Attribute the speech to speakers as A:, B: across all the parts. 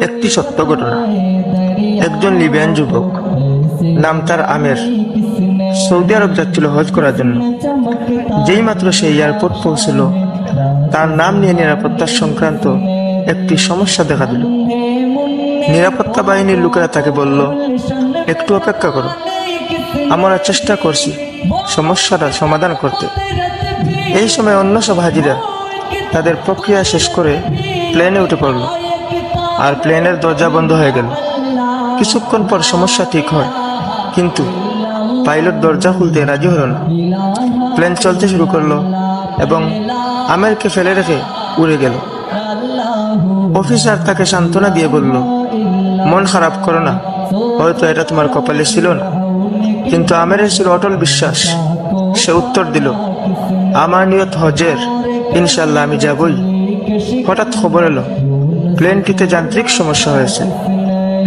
A: একটি সত্য ঘটনা। একজন লিবিয়ান যুবক, নাম তার আমের, সৌদি আরব যাচ্ছিল হজ করার জন্য। যেই মাত্র সে এয়ারপোর্ট পৌঁছল, তার নাম নিয়ে নিরাপত্তা সংক্রান্ত একটি সমস্যা দেখা দিল। নিরাপত্তা বাহিনীর লোকেরা তাকে বলল, একটু অপেক্ষা করো, আমরা চেষ্টা করছি সমস্যাটা সমাধান করতে। এই সময় অন্য সব হাজিরা তাদের প্রক্রিয়া শেষ করে প্লেনে উঠে পড়ল, আর প্লেনের দরজা বন্ধ হয়ে গেল। কিছুক্ষণ পর সমস্যা ঠিক হয়, কিন্তু পাইলট দরজা খুলতে রাজি হল না। প্লেন চলতে শুরু করলো এবং আমেরকে ফেলে রেখে উড়ে গেল। অফিসার তাকে সান্ত্বনা দিয়ে বলল, মন খারাপ করো না, হয়তো এটা তোমার কপালে ছিল না। কিন্তু আমেরের ছিল অটল বিশ্বাস। সে উত্তর দিল, আমার নিয়ত হজের, ইনশাল্লাহ আমি যাবই। হঠাৎ খবর এলো প্লেনটিতে যান্ত্রিক সমস্যা হয়েছে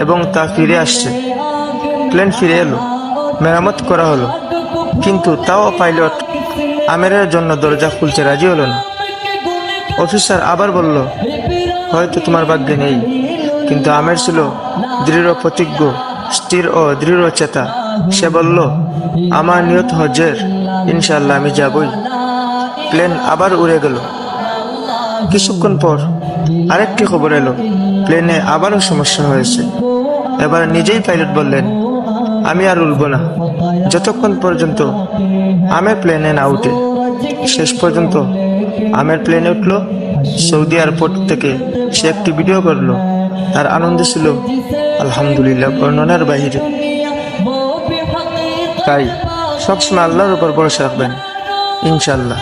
A: এবং তা ফিরে আসছে। প্লেন ফিরে এলো, মেরামত করা হলো, কিন্তু তাও পাইলট আমেরের জন্য দরজা খুলতে রাজি হলো না। অফিসার আবার বলল, হয়তো তোমার ভাগ্যে নেই। কিন্তু আমের ছিল দৃঢ় প্রতিজ্ঞ, স্থির ও দৃঢ় চেতা। সে বলল, আমার নিয়ত হজের, ইনশাল্লাহ আমি যাবই। প্লেন আবার উড়ে গেল। কিছুক্ষণ পর আরেকটি খবর এলো, প্লেনে আবারও সমস্যা হয়েছে। এবার নিজেই পাইলট বললেন, আমি আর উড়ব না যতক্ষণ পর্যন্ত আমের প্লেনে না উঠে। শেষ পর্যন্ত আমের প্লেনে উঠল। সৌদি এয়ারপোর্ট থেকে সে একটি ভিডিও করলো। তার আনন্দ ছিল আলহামদুলিল্লাহ বর্ণনার বাহিরে। তাই সবসময় আল্লাহর উপর ভরসা রাখবেন, ইনশাল্লাহ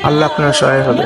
A: আল্লাহ আপনার সহায় হবে।